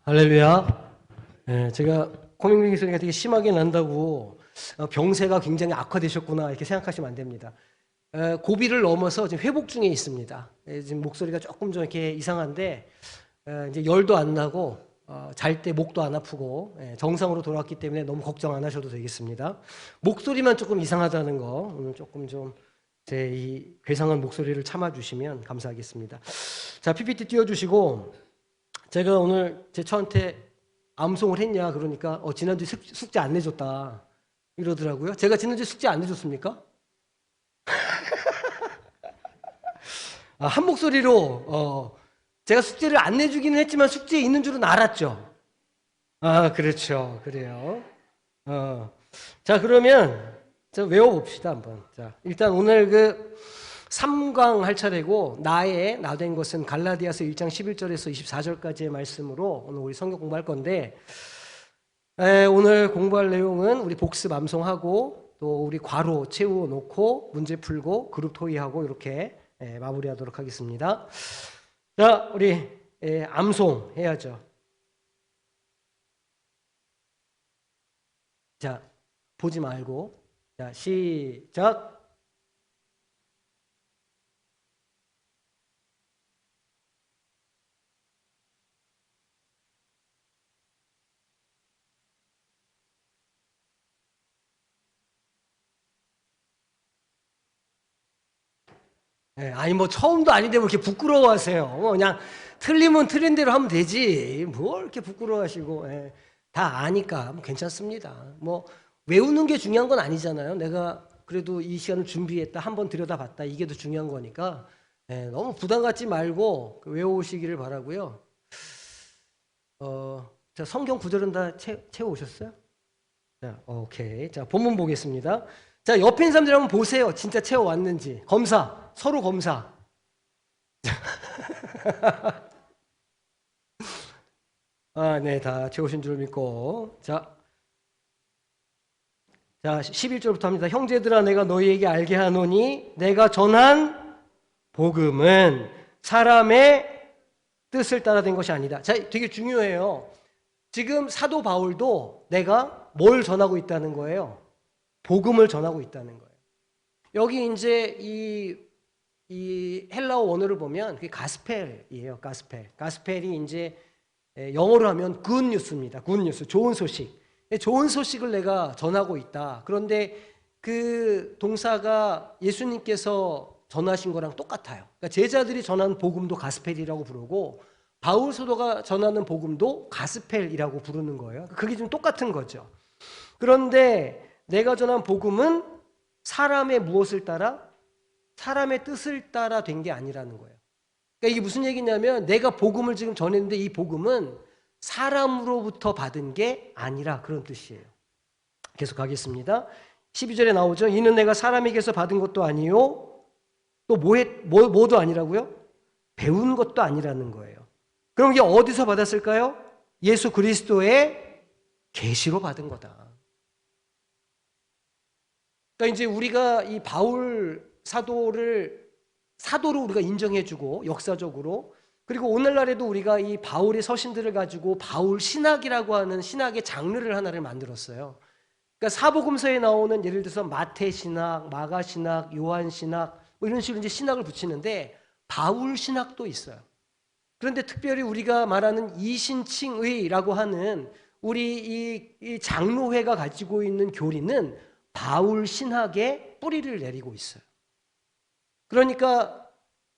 할렐루야. 제가 코맹맹이 소리가 되게 심하게 난다고 병세가 굉장히 악화되셨구나 이렇게 생각하시면 안 됩니다. 고비를 넘어서 지금 회복 중에 있습니다. 지금 목소리가 조금 좀 이렇게 이상한데 이제 열도 안 나고 잘 때 목도 안 아프고 정상으로 돌아왔기 때문에 너무 걱정 안 하셔도 되겠습니다. 목소리만 조금 이상하다는 거 오늘 조금 좀 제 이 괴상한 목소리를 참아주시면 감사하겠습니다. 자, PPT 띄워주시고 제가 오늘 제 처한테 암송을 했냐 그러니까 지난주에 숙제 안 내줬다 이러더라고요. 제가 지난주에 숙제 안 내줬습니까? 한 목소리로 제가 숙제를 안 내주기는 했지만 숙제에 있는 줄은 알았죠. 그렇죠. 그래요. 자, 그러면 자, 외워봅시다 한번. 자, 일단 오늘 그 3강 할 차례고 나된 것은 갈라디아서 1장 11절에서 24절까지의 말씀으로 오늘 우리 성경 공부할 건데 오늘 공부할 내용은 우리 복습 암송하고 또 우리 괄호 채워놓고 문제 풀고 그룹 토의하고 이렇게 마무리하도록 하겠습니다. 자, 우리 암송 해야죠. 자, 보지 말고 자, 시작. 아니 뭐 처음도 아닌데 뭐 이렇게 부끄러워하세요. 그냥 틀리면 틀린 대로 하면 되지. 뭘 이렇게 부끄러워하시고. 다 아니까 뭐 괜찮습니다. 뭐 외우는 게 중요한 건 아니잖아요. 내가 그래도 이 시간을 준비했다, 한번 들여다봤다, 이게 더 중요한 거니까 너무 부담 갖지 말고 외우시기를 바라고요. 자, 성경 구절은 다 채워오셨어요? 자, 오케이. 자, 본문 보겠습니다. 자, 옆에 있는 사람들 한번 보세요. 진짜 채워왔는지. 검사, 서로 검사. 네, 다 채우신 줄 믿고. 자, 11절부터 합니다. 형제들아, 내가 너희에게 알게 하노니 내가 전한 복음은 사람의 뜻을 따라 된 것이 아니다. 자, 되게 중요해요. 지금 사도 바울도 내가 뭘 전하고 있다는 거예요? 복음을 전하고 있다는 거예요. 여기 이제 이 헬라어 원어를 보면 그게 가스펠이에요. 가스펠이 이제 영어로 하면 good news입니다. good news, 좋은 소식. 좋은 소식을 내가 전하고 있다. 그런데 그 동사가 예수님께서 전하신 거랑 똑같아요. 그러니까 제자들이 전하는 복음도 가스펠이라고 부르고 바울 사도가 전하는 복음도 가스펠이라고 부르는 거예요. 그게 좀 똑같은 거죠. 그런데 내가 전한 복음은 사람의 무엇을 따라? 사람의 뜻을 따라 된 게 아니라는 거예요. 그러니까 이게 무슨 얘기냐면 내가 복음을 지금 전했는데 이 복음은 사람으로부터 받은 게 아니라 그런 뜻이에요. 계속 가겠습니다. 12절에 나오죠. 이는 내가 사람에게서 받은 것도 아니요. 또 뭐도 아니라고요? 배운 것도 아니라는 거예요. 그럼 이게 어디서 받았을까요? 예수 그리스도의 계시로 받은 거다. 그러니까 이제 우리가 이 바울 사도로 우리가 인정해주고 역사적으로 그리고 오늘날에도 우리가 이 바울의 서신들을 가지고 바울 신학이라고 하는 신학의 장르를 하나를 만들었어요. 그러니까 사복음서에 나오는 예를 들어서 마태 신학, 마가 신학, 요한 신학 뭐 이런 식으로 이제 신학을 붙이는데 바울 신학도 있어요. 그런데 특별히 우리가 말하는 이신칭의라고 하는 우리 이 장로회가 가지고 있는 교리는 바울 신학의 뿌리를 내리고 있어요. 그러니까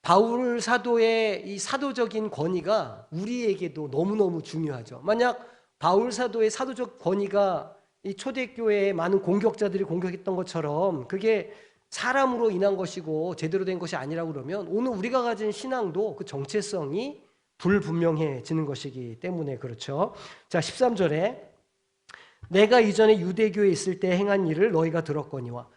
바울 사도의 이 사도적인 권위가 우리에게도 너무너무 중요하죠. 만약 바울 사도의 사도적 권위가 이 초대교회의 많은 공격자들이 공격했던 것처럼 그게 사람으로 인한 것이고 제대로 된 것이 아니라고 그러면 오늘 우리가 가진 신앙도 그 정체성이 불분명해지는 것이기 때문에 그렇죠. 자, 13절에 내가 이전에 유대교에 있을 때 행한 일을 너희가 들었거니와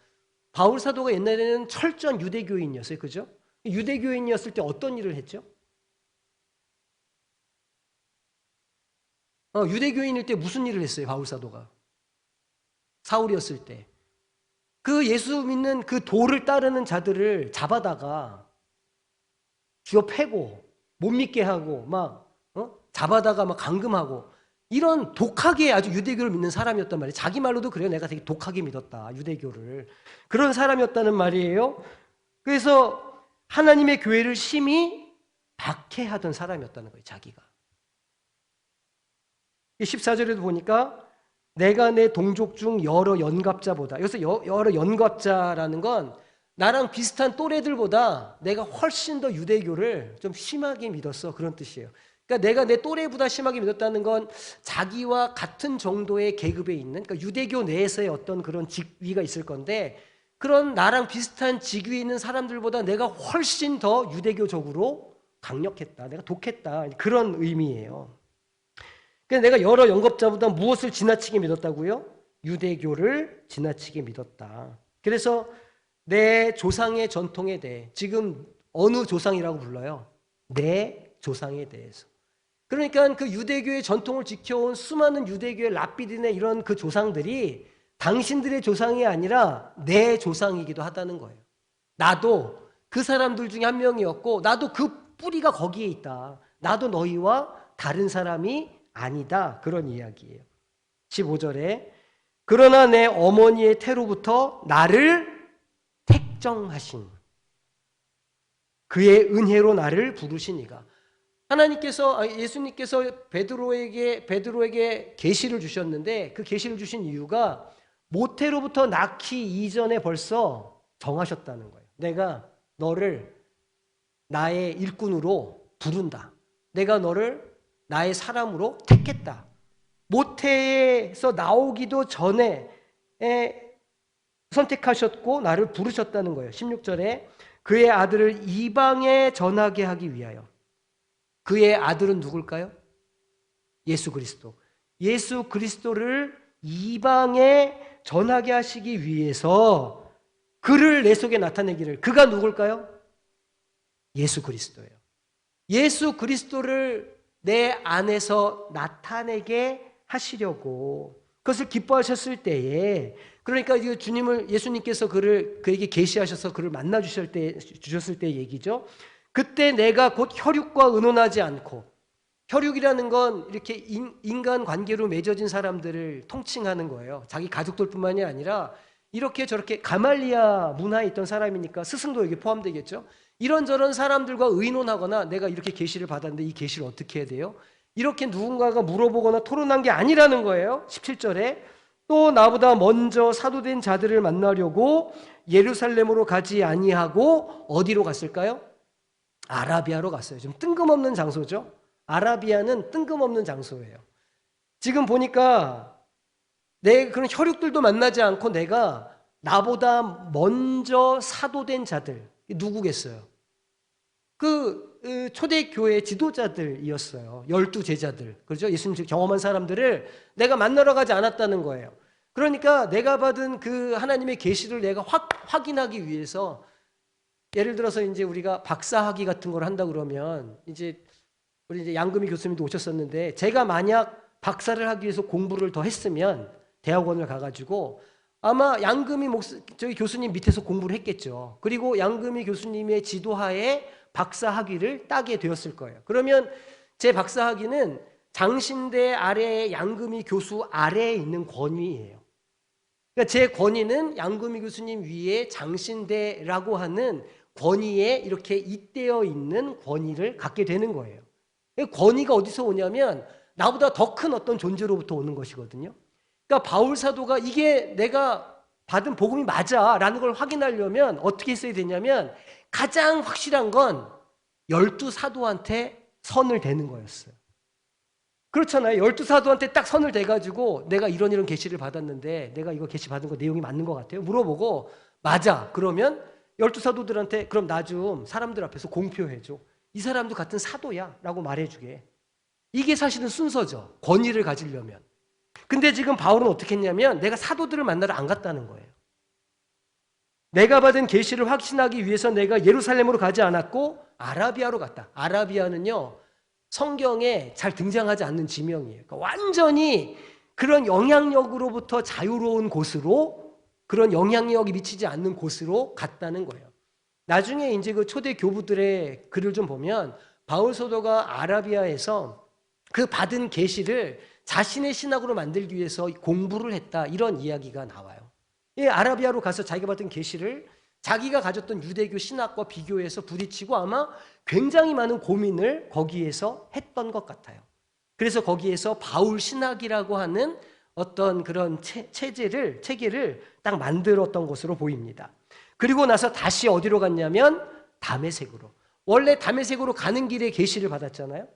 바울 사도가 옛날에는 철저한 유대교인이었어요. 그죠? 유대교인이었을 때 어떤 일을 했죠? 유대교인일 때 무슨 일을 했어요? 바울 사도가 사울이었을 때 그 예수 믿는 그 도를 따르는 자들을 잡아다가 쥐어 패고 못 믿게 하고 막 잡아다가 막 감금하고 이런 독하게 아주 유대교를 믿는 사람이었단 말이에요. 자기 말로도 그래요. 내가 되게 독하게 믿었다, 유대교를. 그런 사람이었다는 말이에요. 그래서 하나님의 교회를 심히 박해하던 사람이었다는 거예요, 자기가. 14절에도 보니까 내가 내 동족 중 여러 연갑자보다, 여기서 여러 연갑자라는 건 나랑 비슷한 또래들보다 내가 훨씬 더 유대교를 좀 심하게 믿었어, 그런 뜻이에요. 그러니까 내가 내 또래보다 심하게 믿었다는 건 자기와 같은 정도의 계급에 있는, 그러니까 유대교 내에서의 어떤 그런 직위가 있을 건데, 그런 나랑 비슷한 직위에 있는 사람들보다 내가 훨씬 더 유대교적으로 강력했다, 내가 독했다, 그런 의미예요. 그래서 내가 여러 연갑자보다 무엇을 지나치게 믿었다고요? 유대교를 지나치게 믿었다. 그래서 내 조상의 전통에 대해, 지금 어느 조상이라고 불러요? 내 조상에 대해서. 그러니까 그 유대교의 전통을 지켜온 수많은 유대교의 랍비딘의 이런 그 조상들이 당신들의 조상이 아니라 내 조상이기도 하다는 거예요. 나도 그 사람들 중에 한 명이었고, 나도 그 뿌리가 거기에 있다. 나도 너희와 다른 사람이 아니다. 그런 이야기예요. 15절에 그러나 내 어머니의 태로부터 나를 택정하신 그의 은혜로 나를 부르시니가. 하나님께서, 예수님께서 베드로에게 계시를 주셨는데, 그 계시를 주신 이유가 모태로부터 낳기 이전에 벌써 정하셨다는 거예요. 내가 너를 나의 일꾼으로 부른다. 내가 너를 나의 사람으로 택했다. 모태에서 나오기도 전에 선택하셨고 나를 부르셨다는 거예요. 16절에 그의 아들을 이방에 전하게 하기 위하여. 그의 아들은 누굴까요? 예수 그리스도. 예수 그리스도를 이방에 전하게 하시기 위해서 그를 내 속에 나타내기를. 그가 누굴까요? 예수 그리스도예요. 예수 그리스도를 내 안에서 나타내게 하시려고, 그것을 기뻐하셨을 때에, 그러니까 예수님께서 그에게 계시하셔서 그를 만나 주셨을 때 얘기죠. 그때 내가 곧 혈육과 의논하지 않고, 혈육이라는 건 이렇게 인간 관계로 맺어진 사람들을 통칭하는 거예요. 자기 가족들뿐만이 아니라 이렇게 저렇게 가말리아 문화에 있던 사람이니까 스승도 여기 포함되겠죠. 이런저런 사람들과 의논하거나 내가 이렇게 계시를 받았는데 이 계시를 어떻게 해야 돼요? 이렇게 누군가가 물어보거나 토론한 게 아니라는 거예요. 17절에 또 나보다 먼저 사도된 자들을 만나려고 예루살렘으로 가지 아니하고 어디로 갔을까요? 아라비아로 갔어요. 좀 뜬금없는 장소죠. 아라비아는 뜬금없는 장소예요. 지금 보니까 내 그런 혈육들도 만나지 않고 내가 나보다 먼저 사도된 자들, 누구겠어요? 초대교회 지도자들이었어요. 12제자들. 그렇죠? 예수님 경험한 사람들을 내가 만나러 가지 않았다는 거예요. 그러니까 내가 받은 그 하나님의 계시를 내가 확인하기 위해서, 예를 들어서 이제 우리가 박사학위 같은 걸 한다 그러면 우리 이제 양금희 교수님도 오셨었는데, 제가 만약 박사를 하기 위해서 공부를 더 했으면 대학원을 가가지고 아마 양금희 저희 교수님 밑에서 공부를 했겠죠. 그리고 양금희 교수님의 지도하에 박사학위를 따게 되었을 거예요. 그러면 제 박사학위는 장신대 아래에 양금희 교수 아래에 있는 권위예요. 그러니까 제 권위는 양금희 교수님 위에 장신대라고 하는 권위에 이렇게 잇대어 있는 권위를 갖게 되는 거예요. 권위가 어디서 오냐면 나보다 더 큰 어떤 존재로부터 오는 것이거든요. 그러니까 바울 사도가 이게 내가 받은 복음이 맞아라는 걸 확인하려면 어떻게 했어야 되냐면, 가장 확실한 건 12사도한테 선을 대는 거였어요. 그렇잖아요. 12사도한테 딱 선을 대가지고 내가 이런 계시를 받았는데 내가 이거 계시 받은 거 내용이 맞는 것 같아요? 물어보고 맞아. 그러면 12사도들한테 그럼 나 좀 사람들 앞에서 공표해줘. 이 사람도 같은 사도야 라고 말해주게. 이게 사실은 순서죠. 권위를 가지려면. 근데 지금 바울은 어떻게 했냐면 내가 사도들을 만나러 안 갔다는 거예요. 내가 받은 계시를 확신하기 위해서 내가 예루살렘으로 가지 않았고 아라비아로 갔다. 아라비아는요, 성경에 잘 등장하지 않는 지명이에요. 그러니까 완전히 그런 영향력으로부터 자유로운 곳으로, 그런 영향력이 미치지 않는 곳으로 갔다는 거예요. 나중에 이제 그 초대 교부들의 글을 좀 보면 바울 사도가 아라비아에서 그 받은 계시를 자신의 신학으로 만들기 위해서 공부를 했다. 이런 이야기가 나와요. 이 아라비아로 가서 자기가 받은 계시를 자기가 가졌던 유대교 신학과 비교해서 부딪히고 아마 굉장히 많은 고민을 거기에서 했던 것 같아요. 그래서 거기에서 바울 신학이라고 하는 어떤 그런 체계를 딱 만들었던 것으로 보입니다. 그리고 나서 다시 어디로 갔냐면 다메섹으로. 원래 다메섹으로 가는 길에 계시를 받았잖아요.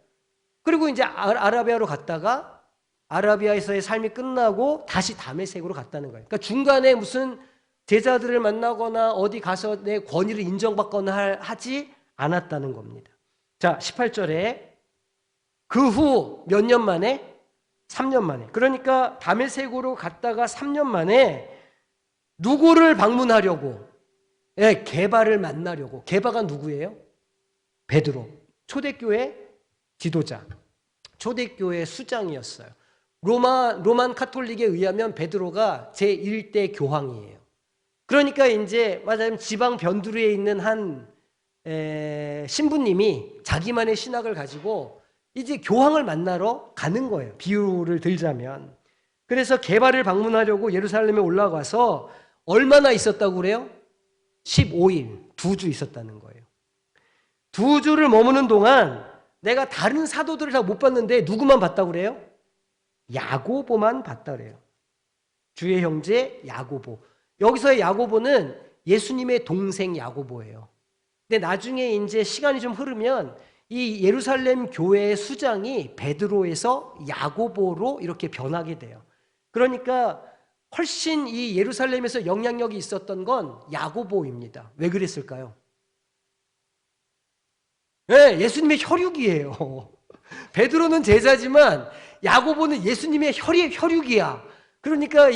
그리고 이제 아라비아로 갔다가 아라비아에서의 삶이 끝나고 다시 다메섹으로 갔다는 거예요. 그러니까 중간에 무슨 제자들을 만나거나 어디 가서 내 권위를 인정받거나 하지 않았다는 겁니다. 자, 18절에 그 후 몇 년 만에? 3년 만에. 그러니까 다메섹으로 갔다가 3년 만에 누구를 방문하려고? 예, 게바를 만나려고. 게바가 누구예요? 베드로. 초대교회 지도자. 초대교회 수장이었어요. 로만 카톨릭에 의하면 베드로가 제1대 교황이에요. 그러니까 이제 맞아요. 지방 변두리에 있는 한 신부님이 자기만의 신학을 가지고 이제 교황을 만나러 가는 거예요. 비유를 들자면. 그래서 게바를 방문하려고 예루살렘에 올라가서 얼마나 있었다고 그래요? 15일, 2주 있었다는 거예요. 2주를 머무는 동안 내가 다른 사도들을 다 못 봤는데 누구만 봤다고 그래요? 야고보만 봤다 그래요. 주의 형제 야고보. 여기서의 야고보는 예수님의 동생 야고보예요. 근데 나중에 이제 시간이 좀 흐르면 이 예루살렘 교회의 수장이 베드로에서 야고보로 이렇게 변하게 돼요. 그러니까 훨씬 이 예루살렘에서 영향력이 있었던 건 야고보입니다. 왜 그랬을까요? 네, 예수님의 혈육이에요. 베드로는 제자지만 야고보는 예수님의 혈육이야. 그러니까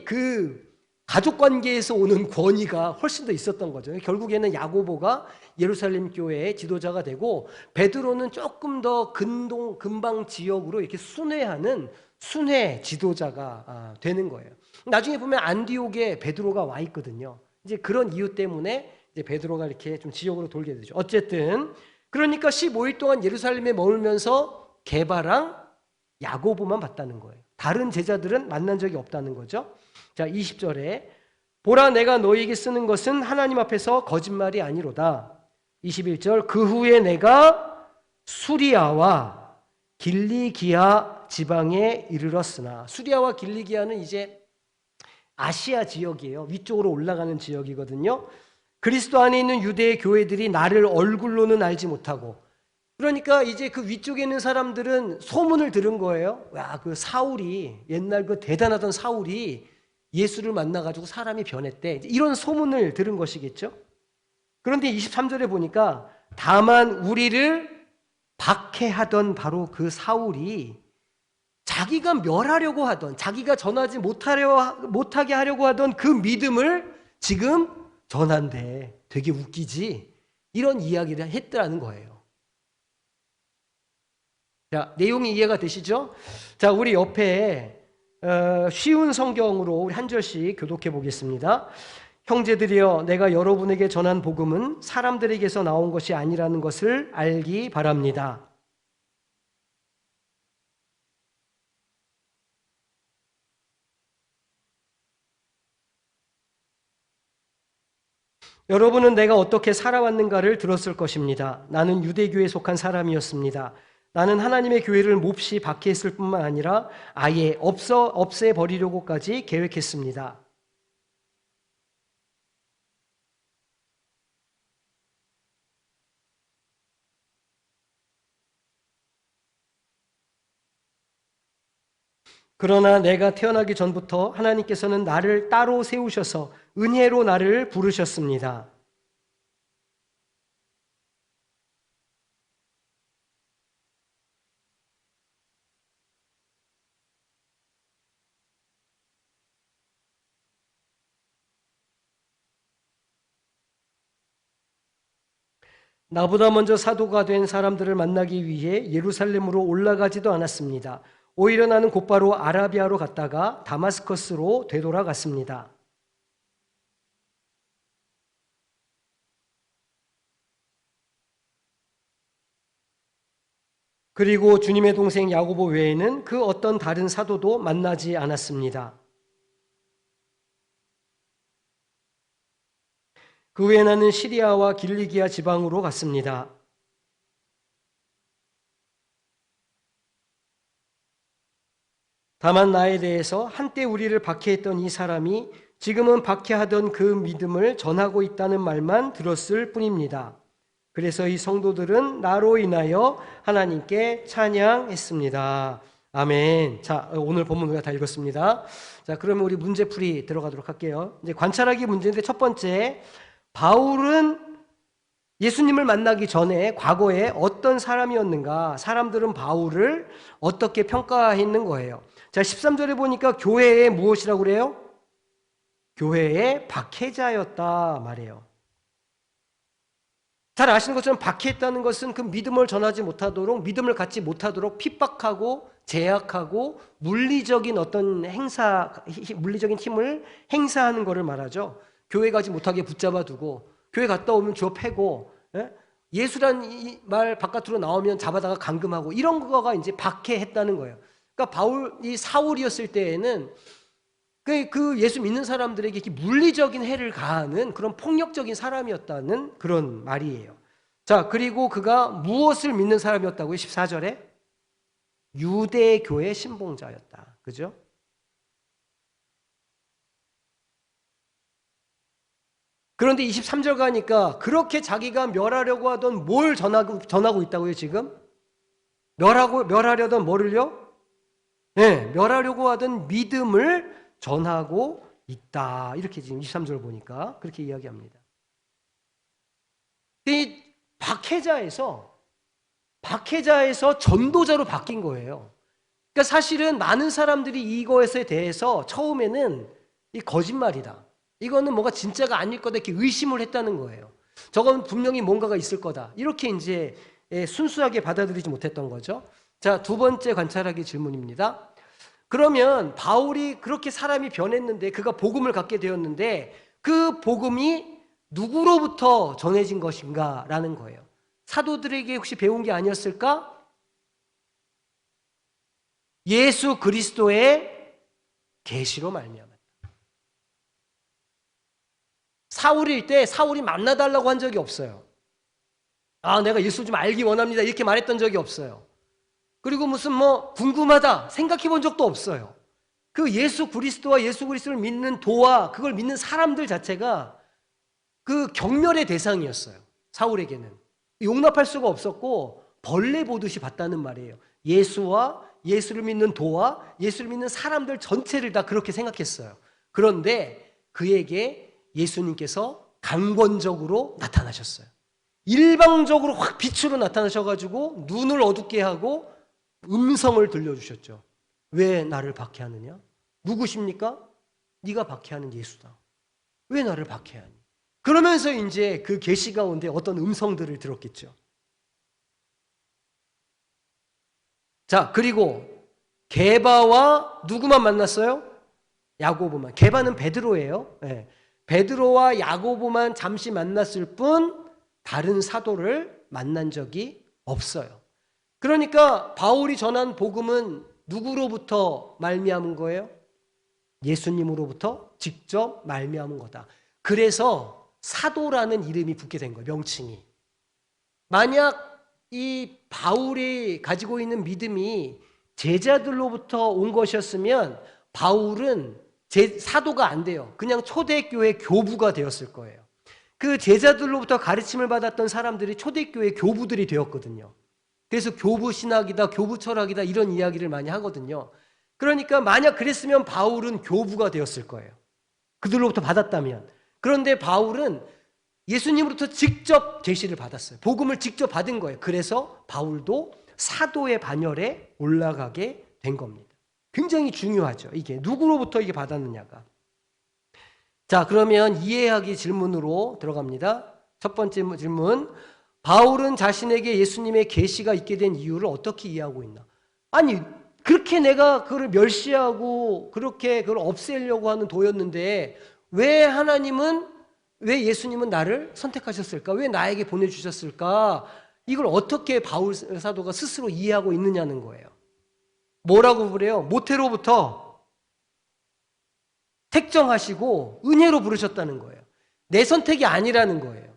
그 가족 관계에서 오는 권위가 훨씬 더 있었던 거죠. 결국에는 야고보가 예루살렘 교회의 지도자가 되고 베드로는 조금 더 근방 지역으로 이렇게 순회하는 순회 지도자가 되는 거예요. 나중에 보면 안디옥에 베드로가 와 있거든요. 이제 그런 이유 때문에 이제 베드로가 이렇게 좀 지역으로 돌게 되죠. 어쨌든 그러니까 15일 동안 예루살렘에 머물면서 게바랑 야고보만 봤다는 거예요. 다른 제자들은 만난 적이 없다는 거죠. 자, 20절에 보라 내가 너희에게 쓰는 것은 하나님 앞에서 거짓말이 아니로다. 21절 그 후에 내가 수리아와 길리기아 지방에 이르렀으나 수리아와 길리기아는 이제 아시아 지역이에요. 위쪽으로 올라가는 지역이거든요. 그리스도 안에 있는 유대의 교회들이 나를 얼굴로는 알지 못하고 그러니까 이제 그 위쪽에 있는 사람들은 소문을 들은 거예요. 야, 그 사울이 옛날 그 대단하던 사울이 예수를 만나가지고 사람이 변했대. 이런 소문을 들은 것이겠죠. 그런데 23절에 보니까 다만 우리를 박해하던 바로 그 사울이 자기가 멸하려고 하던 자기가 전하지 못하게 하려고 하던 그 믿음을 지금 전한대. 되게 웃기지? 이런 이야기를 했더라는 거예요. 자, 내용이 이해가 되시죠? 자, 우리 옆에 쉬운 성경으로 우리 한 절씩 교독해 보겠습니다. 형제들이여 내가 여러분에게 전한 복음은 사람들에게서 나온 것이 아니라는 것을 알기 바랍니다. 여러분은 내가 어떻게 살아왔는가를 들었을 것입니다. 나는 유대교에 속한 사람이었습니다. 나는 하나님의 교회를 몹시 박해했을 뿐만 아니라 아예 없애버리려고까지 계획했습니다. 그러나 내가 태어나기 전부터 하나님께서는 나를 따로 세우셔서 은혜로 나를 부르셨습니다. 나보다 먼저 사도가 된 사람들을 만나기 위해 예루살렘으로 올라가지도 않았습니다. 오히려 나는 곧바로 아라비아로 갔다가 다마스커스로 되돌아갔습니다. 그리고 주님의 동생 야고보 외에는 그 어떤 다른 사도도 만나지 않았습니다. 그 후에 나는 시리아와 길리기아 지방으로 갔습니다. 다만 나에 대해서 한때 우리를 박해했던 이 사람이 지금은 박해하던 그 믿음을 전하고 있다는 말만 들었을 뿐입니다. 그래서 이 성도들은 나로 인하여 하나님께 찬양했습니다. 아멘. 자, 오늘 본문 우리가 다 읽었습니다. 자, 그러면 우리 문제풀이 들어가도록 할게요. 이제 관찰하기 문제인데 첫 번째, 바울은 예수님을 만나기 전에 과거에 어떤 사람이었는가? 사람들은 바울을 어떻게 평가했는 거예요? 자, 13절에 보니까 교회의 무엇이라고 그래요? 교회의 박해자였다 말이에요. 잘 아시는 것처럼 박해했다는 것은 그 믿음을 전하지 못하도록, 믿음을 갖지 못하도록 핍박하고 제약하고 물리적인 어떤 물리적인 힘을 행사하는 것을 말하죠. 교회 가지 못하게 붙잡아 두고, 교회 갔다 오면 줘 패고, 예수란 이 말 바깥으로 나오면 잡아다가 감금하고, 이런 거가 이제 박해했다는 거예요. 그러니까 이 사울이었을 때에는 그 예수 믿는 사람들에게 이렇게 물리적인 해를 가하는 그런 폭력적인 사람이었다는 그런 말이에요. 자, 그리고 그가 무엇을 믿는 사람이었다고요? 14절에 유대교의 신봉자였다. 그죠? 그런데 23절 가니까 그렇게 자기가 멸하려고 하던 뭘 전하고 있다고요, 지금? 멸하려던 뭐를요? 네, 멸하려고 하던 믿음을 전하고 있다. 이렇게 지금 23절 보니까 그렇게 이야기합니다. 이 박해자에서 전도자로 바뀐 거예요. 그러니까 사실은 많은 사람들이 이것에 대해서 처음에는 이 거짓말이다, 이거는 뭐가 진짜가 아닐 거다, 이렇게 의심을 했다는 거예요. 저건 분명히 뭔가가 있을 거다, 이렇게 이제 순수하게 받아들이지 못했던 거죠. 자, 두 번째 관찰하기 질문입니다. 그러면 바울이 그렇게 사람이 변했는데, 그가 복음을 갖게 되었는데, 그 복음이 누구로부터 전해진 것인가 라는 거예요. 사도들에게 혹시 배운 게 아니었을까? 예수 그리스도의 계시로 말미암았다. 사울일 때 사울이 만나달라고 한 적이 없어요. 아, 내가 예수 좀 알기 원합니다, 이렇게 말했던 적이 없어요. 그리고 무슨 궁금하다 생각해 본 적도 없어요. 그 예수 그리스도와 예수 그리스도를 믿는 도와 그걸 믿는 사람들 자체가 그 경멸의 대상이었어요. 사울에게는 용납할 수가 없었고 벌레 보듯이 봤다는 말이에요. 예수와 예수를 믿는 도와 예수를 믿는 사람들 전체를 다 그렇게 생각했어요. 그런데 그에게 예수님께서 강권적으로 나타나셨어요. 일방적으로 확 빛으로 나타나셔가지고 눈을 어둡게 하고 음성을 들려주셨죠. 왜 나를 박해하느냐? 누구십니까? 네가 박해하는 예수다. 왜 나를 박해하니? 그러면서 이제 그 계시 가운데 어떤 음성들을 들었겠죠. 자, 그리고 게바와 누구만 만났어요? 야고보만. 게바는 베드로예요. 네. 베드로와 야고보만 잠시 만났을 뿐 다른 사도를 만난 적이 없어요. 그러니까 바울이 전한 복음은 누구로부터 말미암은 거예요? 예수님으로부터 직접 말미암은 거다. 그래서 사도라는 이름이 붙게 된 거예요, 명칭이. 만약 이 바울이 가지고 있는 믿음이 제자들로부터 온 것이었으면 바울은 사도가 안 돼요. 그냥 초대교회 교부가 되었을 거예요. 그 제자들로부터 가르침을 받았던 사람들이 초대교회 교부들이 되었거든요. 그래서 교부 신학이다, 교부 철학이다, 이런 이야기를 많이 하거든요. 그러니까 만약 그랬으면 바울은 교부가 되었을 거예요. 그들로부터 받았다면. 그런데 바울은 예수님으로부터 직접 계시를 받았어요. 복음을 직접 받은 거예요. 그래서 바울도 사도의 반열에 올라가게 된 겁니다. 굉장히 중요하죠. 이게 누구로부터 이게 받았느냐가. 자, 그러면 이해하기 질문으로 들어갑니다. 첫 번째 질문. 바울은 자신에게 예수님의 계시가 있게 된 이유를 어떻게 이해하고 있나? 아니, 그렇게 내가 그걸 멸시하고 그렇게 그걸 없애려고 하는 도였는데 왜 예수님은 나를 선택하셨을까? 왜 나에게 보내주셨을까? 이걸 어떻게 바울 사도가 스스로 이해하고 있느냐는 거예요. 뭐라고 그래요? 모태로부터 택정하시고 은혜로 부르셨다는 거예요. 내 선택이 아니라는 거예요.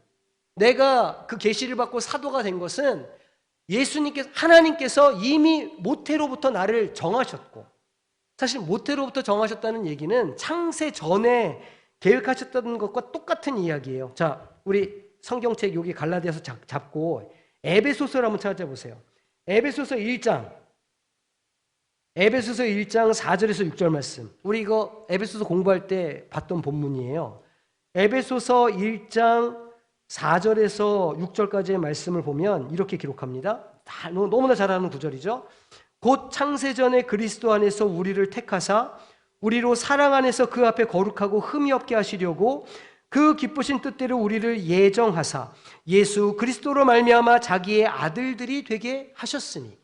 내가 그 계시를 받고 사도가 된 것은 하나님께서 이미 모태로부터 나를 정하셨고, 사실 모태로부터 정하셨다는 얘기는 창세 전에 계획하셨다는 것과 똑같은 이야기예요. 자, 우리 성경책 여기 갈라디아서 잡고 에베소서를 한번 찾아보세요. 에베소서 1장 4절에서 6절 말씀. 우리 이거 에베소서 공부할 때 봤던 본문이에요. 에베소서 1장 4절에서 6절까지의 말씀을 보면 이렇게 기록합니다. 너무나 잘 아는 구절이죠. 곧 창세전에 그리스도 안에서 우리를 택하사 우리로 사랑 안에서 그 앞에 거룩하고 흠이 없게 하시려고 그 기쁘신 뜻대로 우리를 예정하사 예수 그리스도로 말미암아 자기의 아들들이 되게 하셨으니.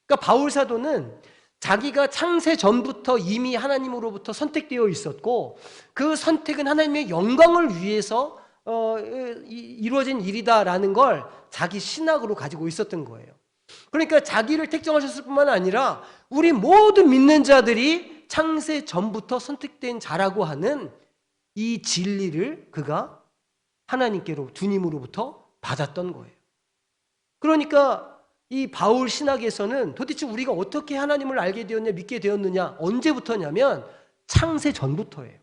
그러니까 바울 사도는 자기가 창세 전부터 이미 하나님으로부터 선택되어 있었고, 그 선택은 하나님의 영광을 위해서 이루어진 일이다라는 걸 자기 신학으로 가지고 있었던 거예요. 그러니까 자기를 택정하셨을 뿐만 아니라 우리 모든 믿는 자들이 창세 전부터 선택된 자라고 하는 이 진리를 그가 하나님께로, 주님으로부터 받았던 거예요. 그러니까 이 바울 신학에서는 도대체 우리가 어떻게 하나님을 알게 되었냐, 믿게 되었느냐, 언제부터냐면 창세 전부터예요.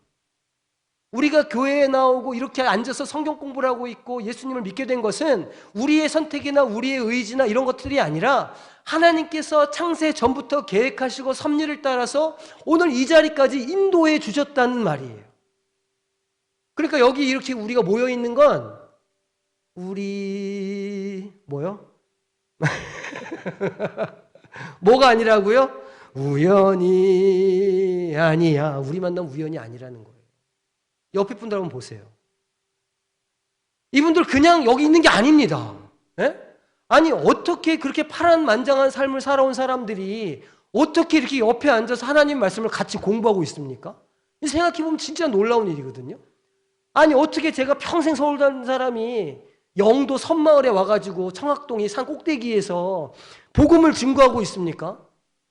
우리가 교회에 나오고 이렇게 앉아서 성경 공부를 하고 있고 예수님을 믿게 된 것은 우리의 선택이나 우리의 의지나 이런 것들이 아니라 하나님께서 창세 전부터 계획하시고 섭리를 따라서 오늘 이 자리까지 인도해 주셨다는 말이에요. 그러니까 여기 이렇게 우리가 모여 있는 건 우리 뭐요? 뭐가 아니라고요? 우연이 아니야. 우리 만남 우연이 아니라는 거예요. 옆에 분들 한번 보세요. 이분들 그냥 여기 있는 게 아닙니다. 예? 아니 어떻게 그렇게 파란만장한 삶을 살아온 사람들이 어떻게 이렇게 옆에 앉아서 하나님 말씀을 같이 공부하고 있습니까? 생각해보면 진짜 놀라운 일이거든요. 아니 어떻게 제가 평생 서울 산 사람이 영도 섬마을에 와가지고 청학동이 산 꼭대기에서 복음을 증거하고 있습니까?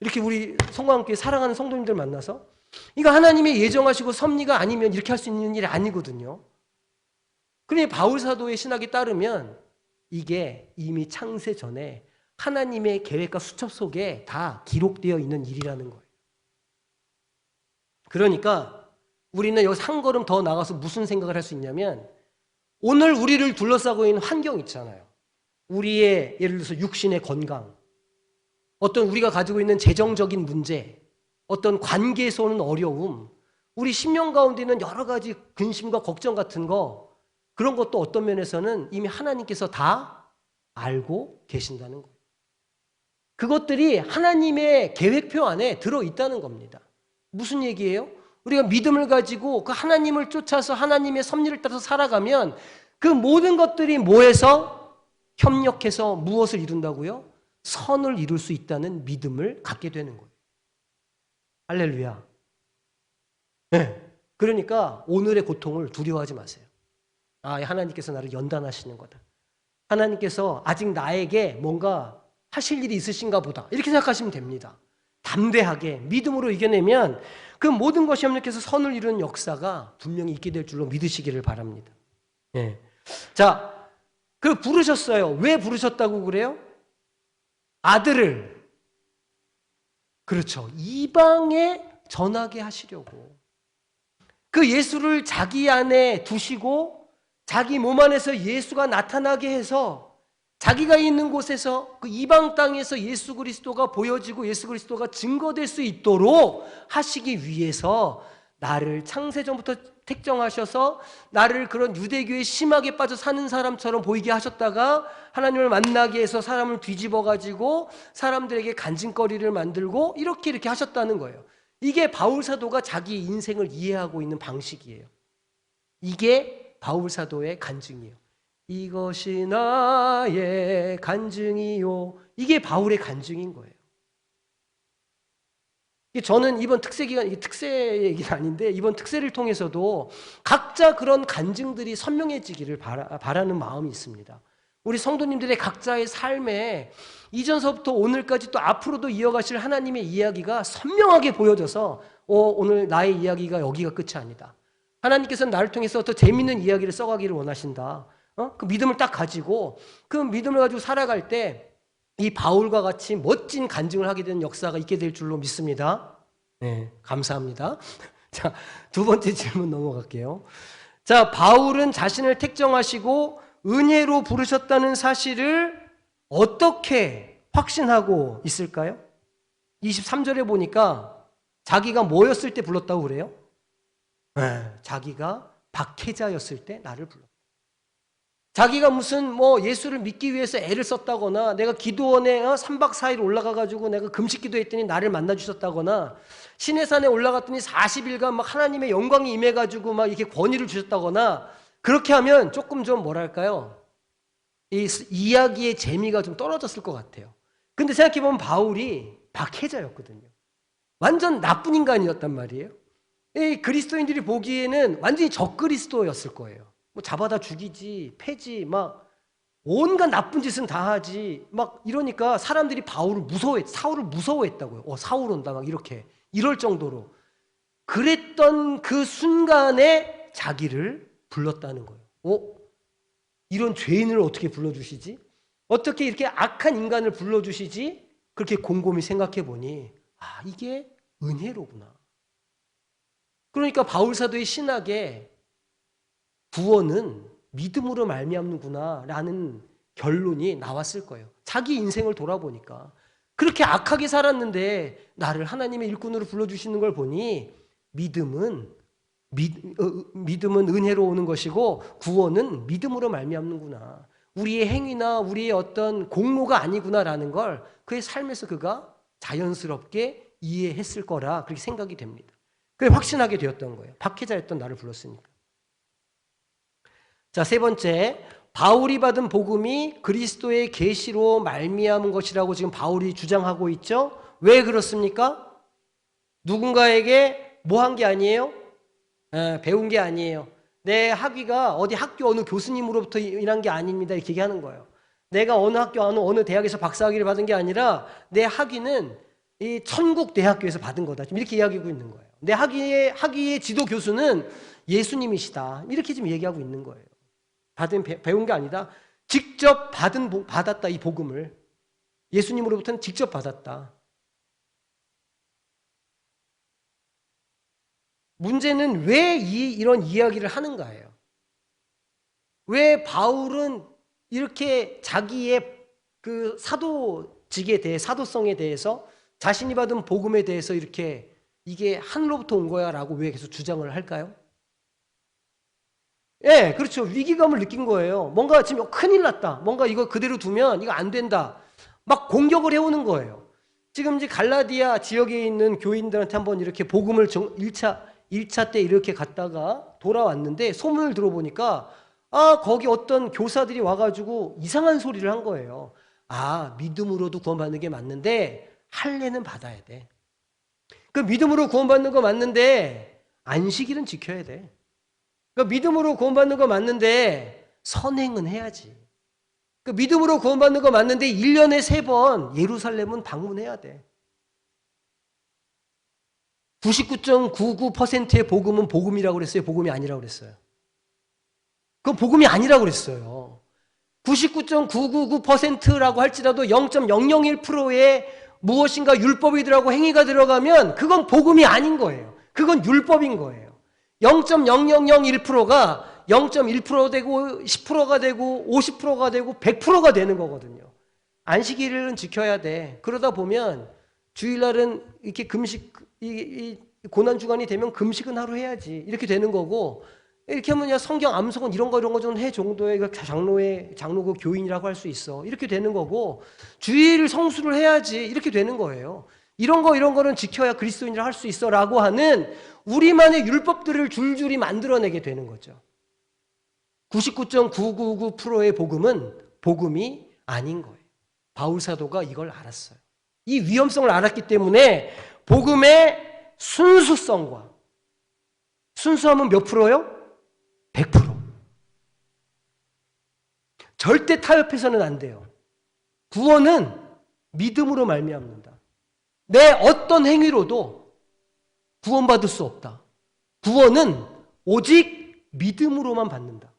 이렇게 우리 성과 함께 사랑하는 성도님들 만나서 이거 하나님의 예정하시고 섭리가 아니면 이렇게 할 수 있는 일이 아니거든요. 그러니 바울 사도의 신학에 따르면 이게 이미 창세 전에 하나님의 계획과 수첩 속에 다 기록되어 있는 일이라는 거예요. 그러니까 우리는 여기서 한 걸음 더 나가서 무슨 생각을 할 수 있냐면 오늘 우리를 둘러싸고 있는 환경 있잖아요. 우리의 예를 들어서 육신의 건강, 어떤 우리가 가지고 있는 재정적인 문제, 어떤 관계에서 오는 어려움, 우리 심령 가운데는 여러 가지 근심과 걱정 같은 거, 그런 것도 어떤 면에서는 이미 하나님께서 다 알고 계신다는 거예요. 그것들이 하나님의 계획표 안에 들어있다는 겁니다. 무슨 얘기예요? 우리가 믿음을 가지고 그 하나님을 쫓아서 하나님의 섭리를 따라서 살아가면 그 모든 것들이 뭐해서 협력해서 무엇을 이룬다고요? 선을 이룰 수 있다는 믿음을 갖게 되는 거예요. 할렐루야. 네. 그러니까 오늘의 고통을 두려워하지 마세요. 아, 하나님께서 나를 연단하시는 거다. 하나님께서 아직 나에게 뭔가 하실 일이 있으신가 보다. 이렇게 생각하시면 됩니다. 담대하게 믿음으로 이겨내면 그 모든 것이 협력해서 선을 이루는 역사가 분명히 있게 될 줄로 믿으시기를 바랍니다. 네. 자, 그 부르셨어요. 왜 부르셨다고 그래요? 아들을, 그렇죠, 이방에 전하게 하시려고. 그 예수를 자기 안에 두시고 자기 몸 안에서 예수가 나타나게 해서 자기가 있는 곳에서 그 이방 땅에서 예수 그리스도가 보여지고 예수 그리스도가 증거될 수 있도록 하시기 위해서 나를 창세전부터 택정하셔서 나를 그런 유대교에 심하게 빠져 사는 사람처럼 보이게 하셨다가 하나님을 만나게 해서 사람을 뒤집어가지고 사람들에게 간증거리를 만들고 이렇게 하셨다는 거예요. 이게 바울 사도가 자기 인생을 이해하고 있는 방식이에요. 이게 바울 사도의 간증이에요. 이것이 나의 간증이요. 이게 바울의 간증인 거예요. 저는 이번 특세 기간, 이게 특세 얘기는 아닌데 이번 특세를 통해서도 각자 그런 간증들이 선명해지기를 바라는 마음이 있습니다. 우리 성도님들의 각자의 삶에 이전서부터 오늘까지 또 앞으로도 이어가실 하나님의 이야기가 선명하게 보여져서 오늘 나의 이야기가 여기가 끝이 아니다. 하나님께서는 나를 통해서 더 재밌는 이야기를 써가기를 원하신다. 그 믿음을 딱 가지고 그 믿음을 가지고 살아갈 때 이 바울과 같이 멋진 간증을 하게 되는 역사가 있게 될 줄로 믿습니다. 네, 감사합니다. 자, 두 번째 질문 넘어갈게요. 자, 바울은 자신을 택정하시고 은혜로 부르셨다는 사실을 어떻게 확신하고 있을까요? 23절에 보니까 자기가 뭐였을 때 불렀다고 그래요? 네, 자기가 박해자였을 때 나를 불렀다. 자기가 무슨 예수를 믿기 위해서 애를 썼다거나 내가 기도원에 3박 4일 올라가가지고 내가 금식 기도했더니 나를 만나주셨다거나 시내산에 올라갔더니 40일간 막 하나님의 영광이 임해가지고 막 이렇게 권위를 주셨다거나 그렇게 하면 조금 좀 뭐랄까요? 이 이야기의 재미가 좀 떨어졌을 것 같아요. 근데 생각해보면 바울이 박해자였거든요. 완전 나쁜 인간이었단 말이에요. 이 그리스도인들이 보기에는 완전히 적그리스도였을 거예요. 뭐 잡아다 죽이지, 패지, 막 온갖 나쁜 짓은 다 하지, 막 이러니까 사람들이 사울을 무서워했다고요. 사울 온다, 막 이럴 정도로. 그랬던 그 순간에 자기를 불렀다는 거예요. 이런 죄인을 어떻게 불러주시지? 어떻게 이렇게 악한 인간을 불러주시지? 그렇게 곰곰이 생각해 보니, 이게 은혜로구나. 그러니까 바울 사도의 신학에 구원은 믿음으로 말미암는구나 라는 결론이 나왔을 거예요. 자기 인생을 돌아보니까 그렇게 악하게 살았는데 나를 하나님의 일꾼으로 불러주시는 걸 보니 믿음은 은혜로 오는 것이고 구원은 믿음으로 말미암는구나. 우리의 행위나 우리의 어떤 공로가 아니구나라는 걸 그의 삶에서 그가 자연스럽게 이해했을 거라 그렇게 생각이 됩니다. 그게 확신하게 되었던 거예요. 박해자였던 나를 불렀으니까. 자, 세 번째, 바울이 받은 복음이 그리스도의 계시로 말미암은 것이라고 지금 바울이 주장하고 있죠. 왜 그렇습니까? 누군가에게 뭐 한 게 아니에요? 배운 게 아니에요. 내 학위가 어디 학교 어느 교수님으로부터 일한 게 아닙니다. 이렇게 얘기하는 거예요. 내가 어느 학교 어느 대학에서 박사학위를 받은 게 아니라 내 학위는 이 천국 대학교에서 받은 거다. 지금 이렇게 이야기하고 있는 거예요. 내 학위의 지도 교수는 예수님이시다. 이렇게 지금 얘기하고 있는 거예요. 배운 게 아니다. 직접 받았다. 이 복음을 예수님으로부터는 직접 받았다. 문제는 왜 이런 이야기를 하는가예요. 왜 바울은 이렇게 자기의 그 사도직에 대해 사도성에 대해서 자신이 받은 복음에 대해서 이렇게 이게 하늘로부터 온 거야 라고 왜 계속 주장을 할까요? 예, 그렇죠. 위기감을 느낀 거예요. 뭔가 지금 큰일 났다. 뭔가 이거 그대로 두면 이거 안 된다. 막 공격을 해오는 거예요. 지금 이제 갈라디아 지역에 있는 교인들한테 한번 이렇게 복음을 1차 때 이렇게 갔다가 돌아왔는데 소문을 들어보니까 거기 어떤 교사들이 와가지고 이상한 소리를 한 거예요. 믿음으로도 구원받는 게 맞는데 할례는 받아야 돼. 그 믿음으로 구원받는 거 맞는데 안식일은 지켜야 돼. 그러니까 믿음으로 구원받는 거 맞는데 선행은 해야지. 그러니까 믿음으로 구원받는 거 맞는데 1년에 3번 예루살렘은 방문해야 돼. 99.99%의 복음은 복음이라고 그랬어요? 복음이 아니라고 그랬어요? 그건 복음이 아니라고 그랬어요. 99.999%라고 할지라도 0.001%의 무엇인가 율법이 들어가고 행위가 들어가면 그건 복음이 아닌 거예요. 그건 율법인 거예요. 0.0001%가 0.1% 되고 10%가 되고 50%가 되고 100%가 되는 거거든요. 안식일은 지켜야 돼. 그러다 보면 주일날은 이렇게 금식, 이 고난주간이 되면 금식은 하루 해야지. 이렇게 되는 거고, 이렇게 하면 성경 암송은 이런 거 좀 해 정도의 장로고 교인이라고 할 수 있어. 이렇게 되는 거고, 주일 성수를 해야지. 이렇게 되는 거예요. 이런 거는 지켜야 그리스도인이라 할 수 있어 라고 하는 우리만의 율법들을 줄줄이 만들어내게 되는 거죠. 99.999%의 복음은 복음이 아닌 거예요. 바울 사도가 이걸 알았어요. 이 위험성을 알았기 때문에 복음의 순수성과 순수함은 몇 프로요? 100%. 절대 타협해서는 안 돼요. 구원은 믿음으로 말미암는다. 내 어떤 행위로도 구원받을 수 없다. 구원은 오직 믿음으로만 받는다.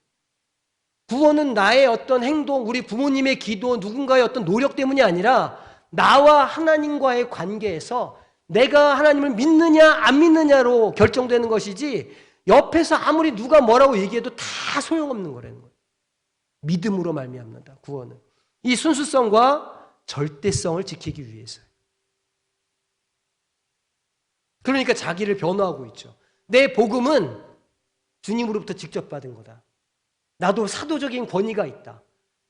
구원은 나의 어떤 행동, 우리 부모님의 기도, 누군가의 어떤 노력 때문이 아니라 나와 하나님과의 관계에서 내가 하나님을 믿느냐 안 믿느냐로 결정되는 것이지 옆에서 아무리 누가 뭐라고 얘기해도 다 소용없는 거라는 거예요. 믿음으로 말미암는다. 구원은. 이 순수성과 절대성을 지키기 위해서요. 그러니까 자기를 변호하고 있죠. 내 복음은 주님으로부터 직접 받은 거다. 나도 사도적인 권위가 있다.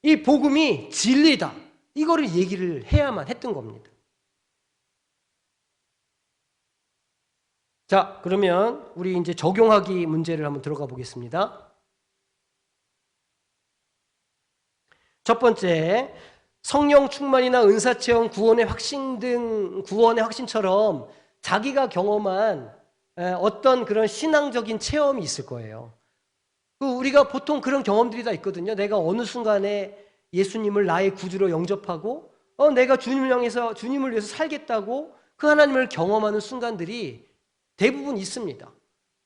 이 복음이 진리다. 이거를 얘기를 해야만 했던 겁니다. 자, 그러면 우리 이제 적용하기 문제를 한번 들어가 보겠습니다. 첫 번째, 성령 충만이나 은사 체험, 구원의 확신 등 구원의 확신처럼 자기가 경험한 어떤 그런 신앙적인 체험이 있을 거예요. 우리가 보통 그런 경험들이 다 있거든요. 내가 어느 순간에 예수님을 나의 구주로 영접하고 내가 주님을 위해서 살겠다고 그 하나님을 경험하는 순간들이 대부분 있습니다.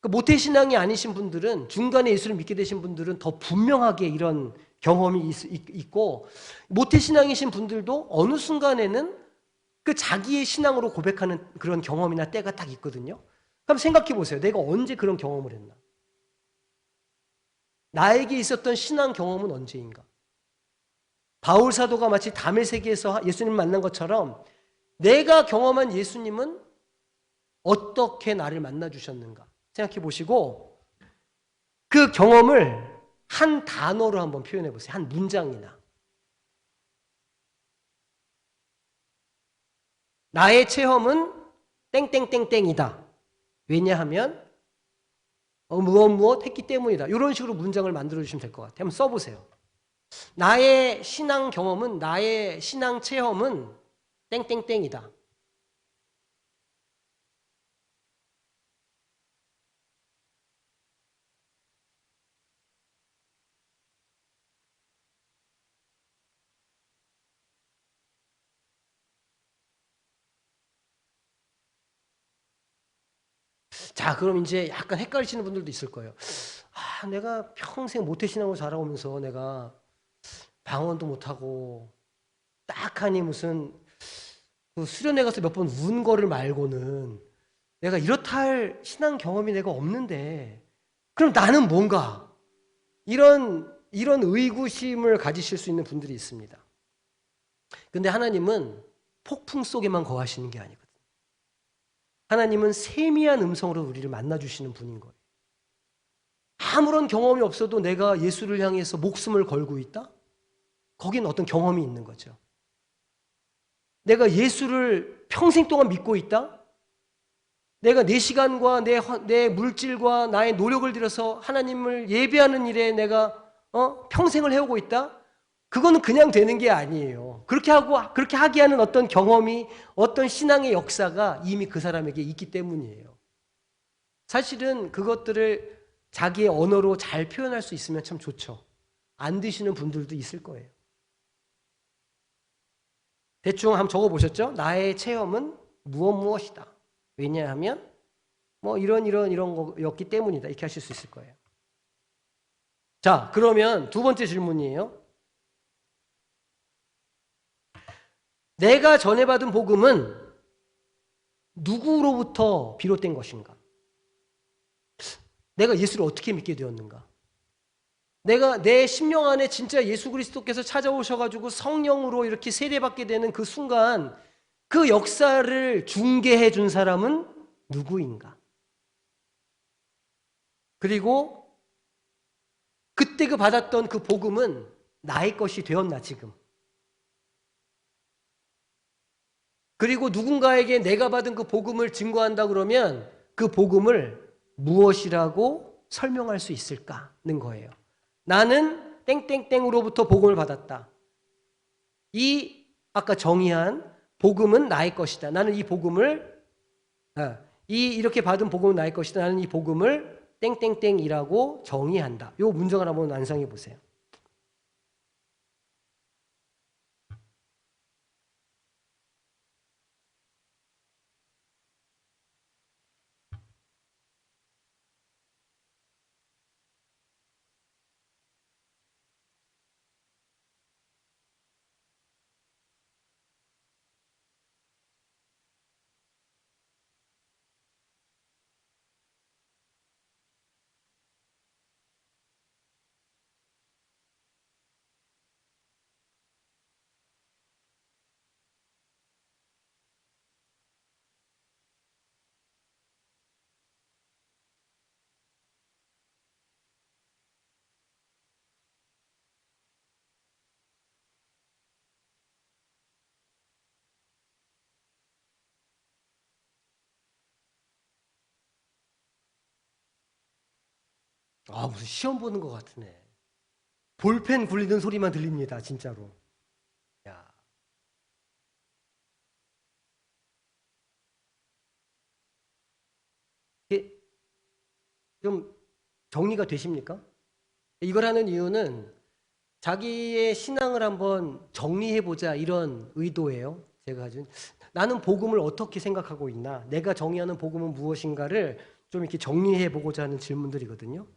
모태신앙이 아니신 분들은, 중간에 예수를 믿게 되신 분들은 더 분명하게 이런 경험이 있고, 모태신앙이신 분들도 어느 순간에는 그 자기의 신앙으로 고백하는 그런 경험이나 때가 딱 있거든요. 그럼 생각해 보세요. 내가 언제 그런 경험을 했나? 나에게 있었던 신앙 경험은 언제인가? 바울 사도가 마치 담의 세계에서 예수님을 만난 것처럼 내가 경험한 예수님은 어떻게 나를 만나주셨는가 생각해 보시고 그 경험을 한 단어로 한번 표현해 보세요. 한 문장이나. 나의 체험은 땡땡땡땡이다. 왜냐하면 무엇 했기 때문이다. 이런 식으로 문장을 만들어 주시면 될 것 같아요. 한번 써보세요. 나의 신앙 경험은, 나의 신앙 체험은 땡땡땡이다. 자, 그럼 이제 약간 헷갈리시는 분들도 있을 거예요. 내가 평생 모태신앙으로 자라오면서 내가 방언도 못하고 딱하니 무슨 수련회 가서 몇 번 운 거를 말고는 내가 이렇다 할 신앙 경험이 내가 없는데 그럼 나는 뭔가? 이런 의구심을 가지실 수 있는 분들이 있습니다. 근데 하나님은 폭풍 속에만 거하시는 게 아니거든요. 하나님은 세미한 음성으로 우리를 만나주시는 분인 거예요. 아무런 경험이 없어도 내가 예수를 향해서 목숨을 걸고 있다? 거기는 어떤 경험이 있는 거죠. 내가 예수를 평생 동안 믿고 있다? 내가 내 시간과 내 물질과 나의 노력을 들여서 하나님을 예배하는 일에 내가 평생을 해오고 있다? 그거는 그냥 되는 게 아니에요. 그렇게 하게 하는 어떤 경험이, 어떤 신앙의 역사가 이미 그 사람에게 있기 때문이에요. 사실은 그것들을 자기의 언어로 잘 표현할 수 있으면 참 좋죠. 안 되시는 분들도 있을 거예요. 대충 한번 적어보셨죠? 나의 체험은 무엇이다. 왜냐하면 이런 거였기 때문이다. 이렇게 하실 수 있을 거예요. 자, 그러면 두 번째 질문이에요. 내가 전해받은 복음은 누구로부터 비롯된 것인가? 내가 예수를 어떻게 믿게 되었는가? 내가 내 심령 안에 진짜 예수 그리스도께서 찾아오셔가지고 성령으로 이렇게 세례받게 되는 그 순간 그 역사를 중개해 준 사람은 누구인가? 그리고 그때 받았던 그 복음은 나의 것이 되었나 지금? 그리고 누군가에게 내가 받은 그 복음을 증거한다 그러면 그 복음을 무엇이라고 설명할 수 있을까는 거예요. 나는 땡땡땡으로부터 복음을 받았다. 아까 정의한 복음은 나의 것이다. 나는 이 복음을 이렇게 받은 복음은 나의 것이다. 나는 이 복음을 땡땡땡이라고 정의한다. 이 문장을 한번 완성해 보세요. 아, 무슨 시험 보는 것 같으네. 볼펜 굴리는 소리만 들립니다, 진짜로. 야. 이게 좀 정리가 되십니까? 이걸 하는 이유는 자기의 신앙을 한번 정리해보자 이런 의도예요. 제가 가진 나는 복음을 어떻게 생각하고 있나, 내가 정의하는 복음은 무엇인가를 좀 이렇게 정리해보고자 하는 질문들이거든요.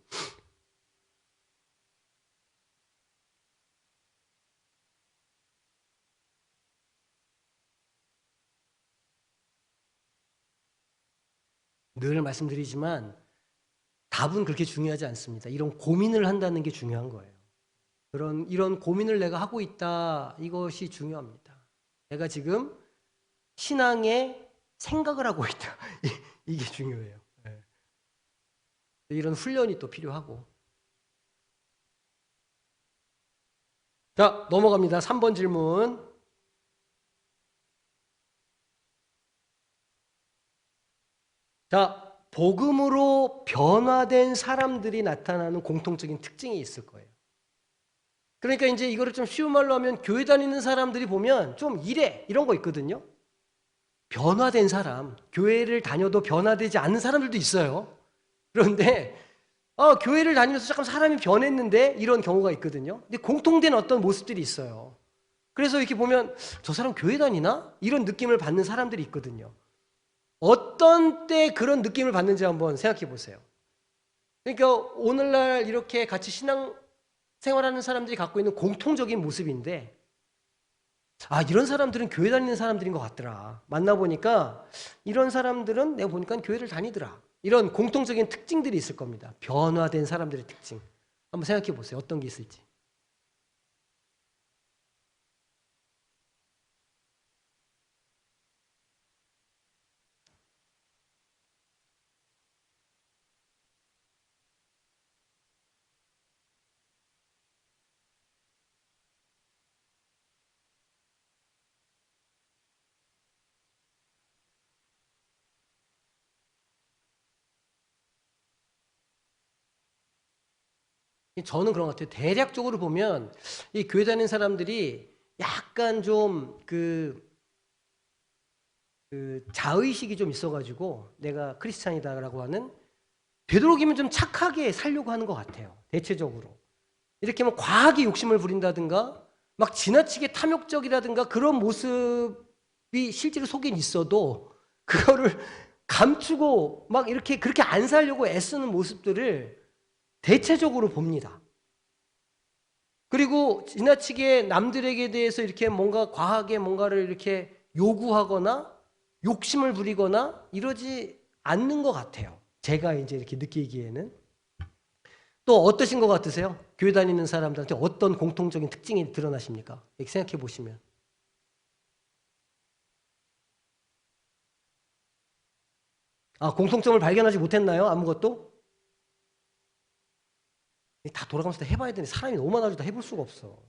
늘 말씀드리지만 답은 그렇게 중요하지 않습니다. 이런 고민을 한다는 게 중요한 거예요. 이런 고민을 내가 하고 있다, 이것이 중요합니다. 내가 지금 신앙에 생각을 하고 있다. 이게 중요해요. 네. 이런 훈련이 또 필요하고. 자, 넘어갑니다. 3번 질문. 자, 복음으로 변화된 사람들이 나타나는 공통적인 특징이 있을 거예요. 그러니까 이제 이거를 좀 쉬운 말로 하면 교회 다니는 사람들이 보면 좀 이래 이런 거 있거든요. 변화된 사람, 교회를 다녀도 변화되지 않는 사람들도 있어요. 그런데 교회를 다니면서 잠깐 사람이 변했는데 이런 경우가 있거든요. 근데 공통된 어떤 모습들이 있어요. 그래서 이렇게 보면 저 사람 교회 다니나? 이런 느낌을 받는 사람들이 있거든요. 어떤 때 그런 느낌을 받는지 한번 생각해 보세요. 그러니까 오늘날 이렇게 같이 신앙 생활하는 사람들이 갖고 있는 공통적인 모습인데, 이런 사람들은 교회 다니는 사람들인 것 같더라. 만나보니까 이런 사람들은 내가 보니까 교회를 다니더라. 이런 공통적인 특징들이 있을 겁니다. 변화된 사람들의 특징. 한번 생각해 보세요. 어떤 게 있을지. 저는 그런 것 같아요. 대략적으로 보면 이 교회 다니는 사람들이 약간 좀 자의식이 좀 있어가지고 내가 크리스찬이다라고 하는, 되도록이면 좀 착하게 살려고 하는 것 같아요. 대체적으로. 이렇게 뭐 과하게 욕심을 부린다든가 막 지나치게 탐욕적이라든가 그런 모습이 실제로 속엔 있어도 그거를 감추고 막 이렇게 그렇게 안 살려고 애쓰는 모습들을 대체적으로 봅니다. 그리고 지나치게 남들에게 대해서 이렇게 뭔가 과하게 뭔가를 이렇게 요구하거나 욕심을 부리거나 이러지 않는 것 같아요. 제가 이제 이렇게 느끼기에는. 또 어떠신 것 같으세요? 교회 다니는 사람들한테 어떤 공통적인 특징이 드러나십니까? 이렇게 생각해 보시면. 공통점을 발견하지 못했나요? 아무것도? 다 돌아가면서 다 해봐야 되는데 사람이 너무 많아서 다 해볼 수가 없어.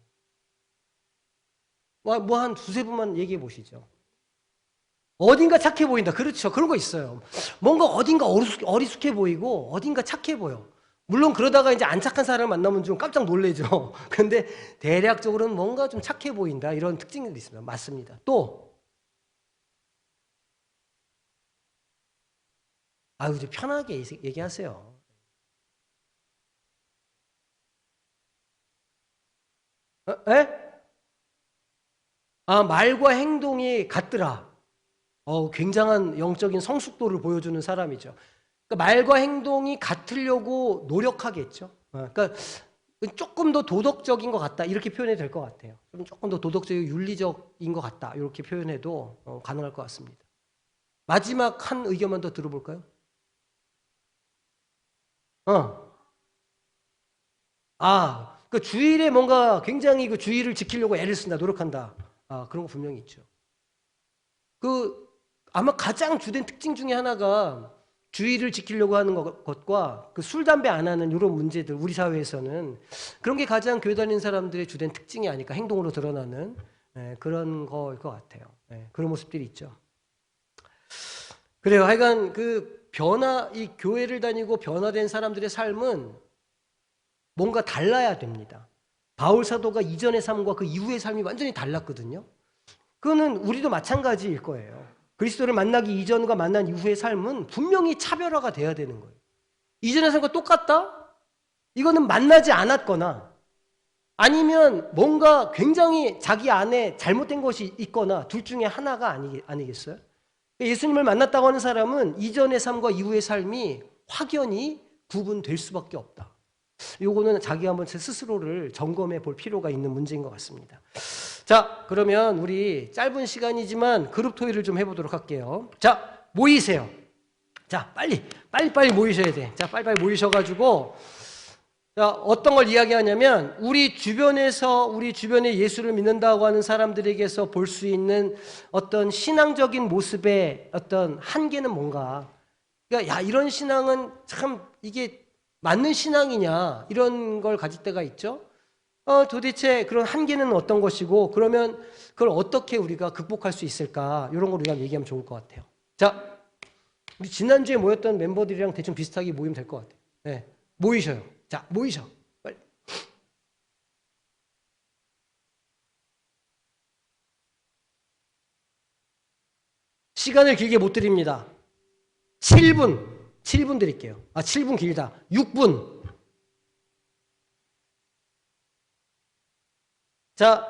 뭐 한 두세 분만 얘기해 보시죠. 어딘가 착해 보인다. 그렇죠. 그런 거 있어요. 뭔가 어딘가 어리숙해 보이고 어딘가 착해 보여. 물론 그러다가 이제 안 착한 사람을 만나면 좀 깜짝 놀래죠. 근데 대략적으로는 뭔가 좀 착해 보인다. 이런 특징들이 있습니다. 맞습니다. 또, 이제 편하게 얘기하세요. 에? 말과 행동이 같더라. 굉장한 영적인 성숙도를 보여주는 사람이죠. 그러니까 말과 행동이 같으려고 노력하겠죠. 그러니까 조금 더 도덕적인 것 같다 이렇게 표현해도 될 것 같아요. 조금 더 도덕적이고 윤리적인 것 같다 이렇게 표현해도 가능할 것 같습니다. 마지막 한 의견만 더 들어볼까요? 어. 그 주일에 뭔가 굉장히 그 주일을 지키려고 애를 쓴다, 노력한다. 그런 거 분명히 있죠. 그 아마 가장 주된 특징 중에 하나가 주의를 지키려고 하는 것과 그 술, 담배 안 하는 이런 문제들, 우리 사회에서는 그런 게 가장 교회 다니는 사람들의 주된 특징이 아닐까, 행동으로 드러나는 그런 거일 것 같아요. 그런 모습들이 있죠. 그래요. 하여간 이 교회를 다니고 변화된 사람들의 삶은 뭔가 달라야 됩니다. 바울 사도가 이전의 삶과 그 이후의 삶이 완전히 달랐거든요. 그거는 우리도 마찬가지일 거예요. 그리스도를 만나기 이전과 만난 이후의 삶은 분명히 차별화가 돼야 되는 거예요. 이전의 삶과 똑같다? 이거는 만나지 않았거나 아니면 뭔가 굉장히 자기 안에 잘못된 것이 있거나 둘 중에 하나가 아니겠어요? 예수님을 만났다고 하는 사람은 이전의 삶과 이후의 삶이 확연히 구분될 수밖에 없다. 요거는 자기 한번 제 스스로를 점검해 볼 필요가 있는 문제인 것 같습니다. 자, 그러면 우리 짧은 시간이지만 그룹 토의를 좀 해보도록 할게요. 자, 모이세요. 자, 빨리 모이셔야 돼. 자, 빨리 모이셔가지고, 자, 어떤 걸 이야기하냐면, 우리 주변에 예수를 믿는다고 하는 사람들에게서 볼 수 있는 어떤 신앙적인 모습의 어떤 한계는 뭔가. 그러니까, 야, 이런 신앙은 참 이게 맞는 신앙이냐, 이런 걸 가질 때가 있죠. 도대체 그런 한계는 어떤 것이고, 그러면 그걸 어떻게 우리가 극복할 수 있을까? 이런 걸 우리가 얘기하면 좋을 것 같아요. 자, 우리 지난주에 모였던 멤버들이랑 대충 비슷하게 모이면 될 것 같아요. 네, 모이셔요. 자, 모이셔. 빨리. 시간을 길게 못 드립니다. 7분 드릴게요. 7분 길다. 6분. 자,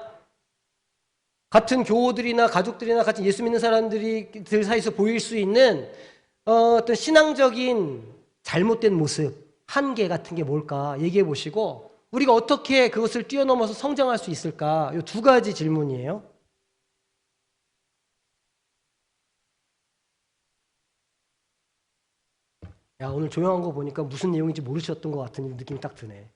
같은 교우들이나 가족들이나 같은 예수 믿는 사람들 사이에서 보일 수 있는 어떤 신앙적인 잘못된 모습, 한계 같은 게 뭘까 얘기해 보시고 우리가 어떻게 그것을 뛰어넘어서 성장할 수 있을까? 이 두 가지 질문이에요. 야, 오늘 조용한 거 보니까 무슨 내용인지 모르셨던 것 같은 느낌이 딱 드네.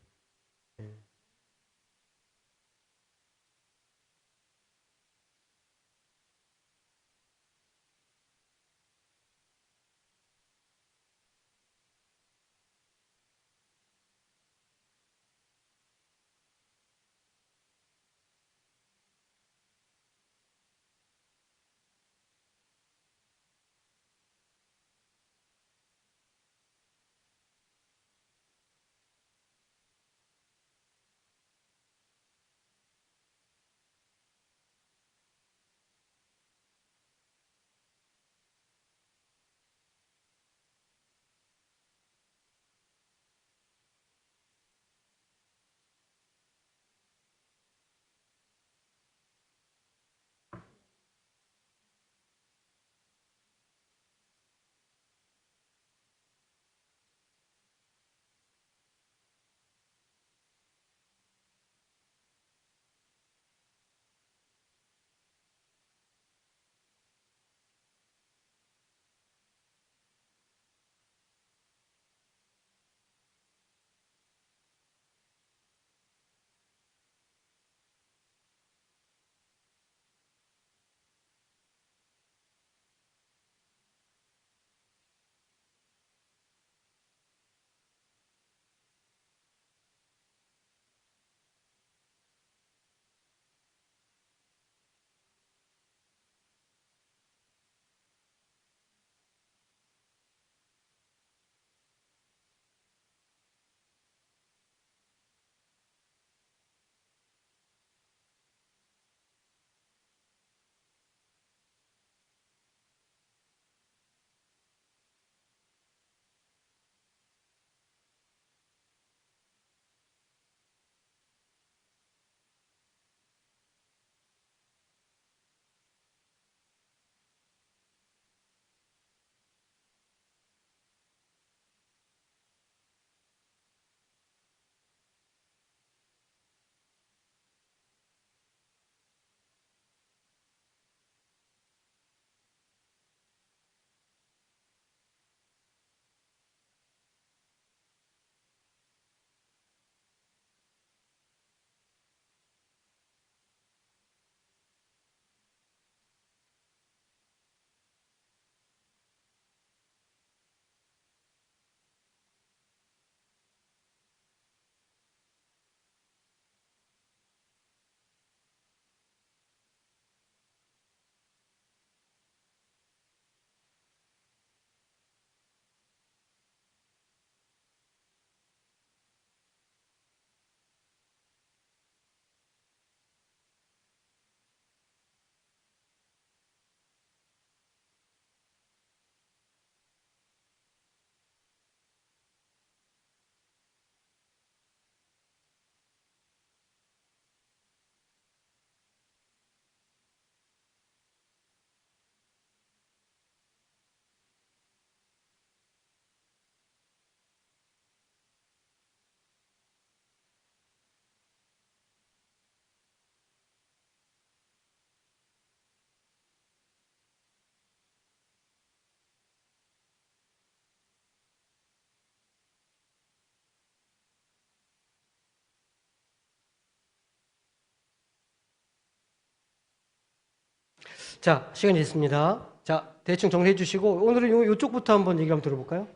자, 시간이 됐습니다. 자, 대충 정리해 주시고 오늘은 요쪽부터 한번 얘기 한번 들어볼까요?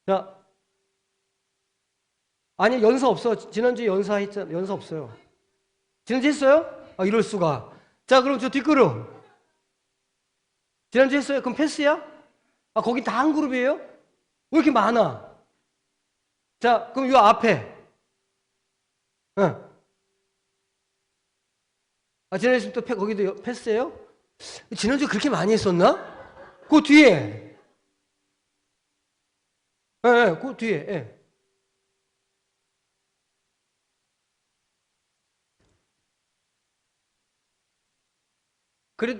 자, 아니 연사 없어. 지난주에 연사 했잖아. 연사 없어요. 지난주에 했어요? 아, 이럴 수가. 자, 그럼 저 뒷그룹. 지난주에 했어요? 그럼 패스야? 아, 거기 다 한 그룹이에요? 왜 이렇게 많아? 자, 그럼 요 앞에. 응. 아, 지난주에 또 거기도 패스예요? 지난주에 그렇게 많이 했었나? 그 뒤에. 예, 예, 그 뒤에. 예. 그래,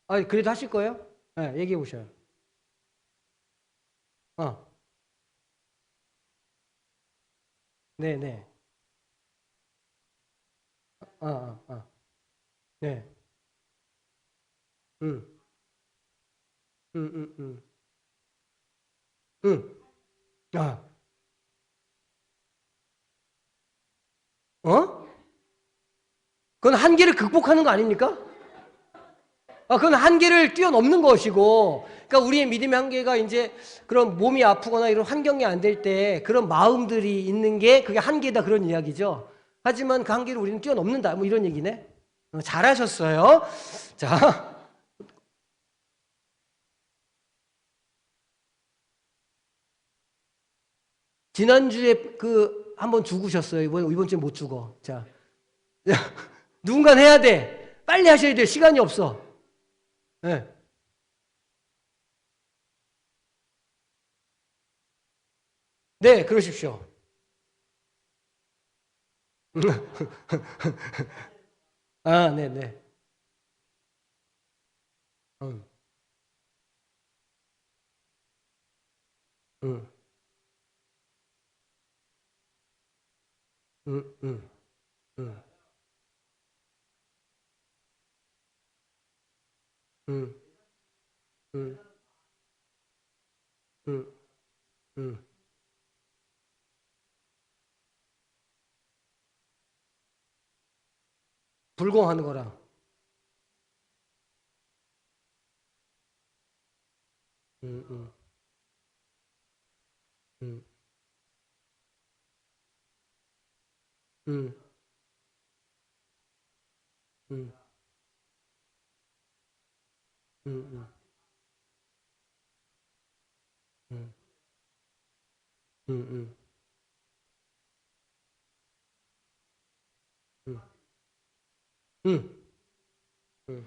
아, 그래도 하실 거예요? 예, 얘기해 보셔요. 어, 네. 네. 음, 음, 음, 음, 아, 어? 그건 한계를 극복하는 거 아닙니까? 아, 그건 한계를 뛰어넘는 것이고, 그러니까 우리의 믿음의 한계가 이제 그런 몸이 아프거나 이런 환경이 안 될 때 그런 마음들이 있는 게 그게 한계다 그런 이야기죠. 하지만 그 한계를 우리는 뛰어넘는다. 뭐 이런 얘기네. 잘하셨어요. 자, 지난주에 그 한번 죽으셨어요. 이번 주에 못 죽어. 자, 누군가 해야 돼. 빨리 하셔야 돼. 시간이 없어. 네, 네, 그러십시오. 아, 네. 음, 음, 음, 음, 음, 음, 음, 음, 음. 불공하는 거랑. 음, 음, 음, 음, 음, 음, 음, 음, 음, 음, 음, 음,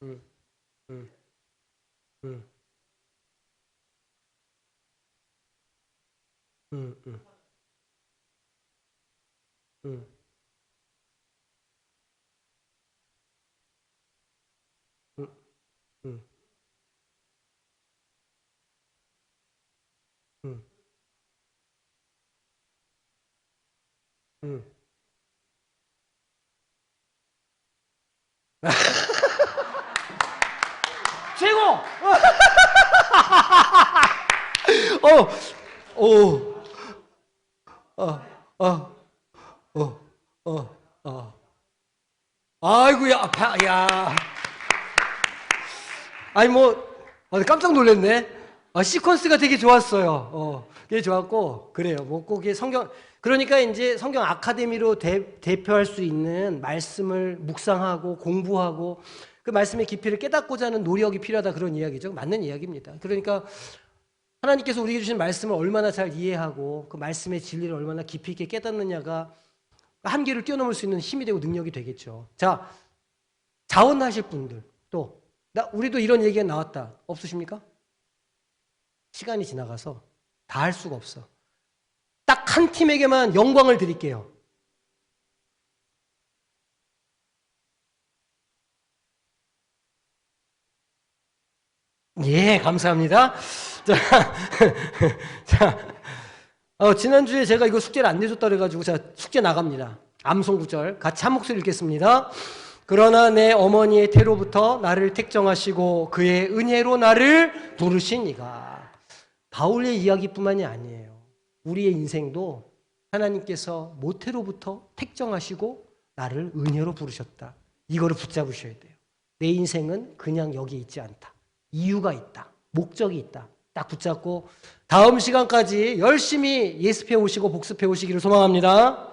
음, 음, 음, 음, 음, 음, 음, 음. 최고! 어, 오, 어, 어, 어, 어. 아이고야, 야. 아니 뭐 깜짝 놀랐네. 아, 시퀀스가 되게 좋았어요. 되게 좋았고 그래요. 뭐 꼭 이게 성경 그러니까 이제 성경 아카데미로 대표할 수 있는 말씀을 묵상하고 공부하고 그 말씀의 깊이를 깨닫고자 하는 노력이 필요하다 그런 이야기죠. 맞는 이야기입니다. 그러니까 하나님께서 우리에게 주신 말씀을 얼마나 잘 이해하고 그 말씀의 진리를 얼마나 깊이 있게 깨닫느냐가 한계를 뛰어넘을 수 있는 힘이 되고 능력이 되겠죠. 자, 자원하실 분들 또 우리도 이런 얘기가 나왔다. 없으십니까? 시간이 지나가서 다 할 수가 없어. 딱 한 팀에게만 영광을 드릴게요. 예, 감사합니다. 자, 자, 지난주에 제가 이거 숙제를 안 내줬다 그래가지고 제가 숙제 나갑니다. 암송 구절 같이 한 목소리 읽겠습니다. 그러나 내 어머니의 태로부터 나를 택정하시고 그의 은혜로 나를 부르시니가. 바울의 이야기뿐만이 아니에요. 우리의 인생도 하나님께서 모태로부터 택정하시고 나를 은혜로 부르셨다. 이거를 붙잡으셔야 돼요. 내 인생은 그냥 여기 있지 않다. 이유가 있다. 목적이 있다. 딱 붙잡고 다음 시간까지 열심히 예습해 오시고 복습해 오시기를 소망합니다.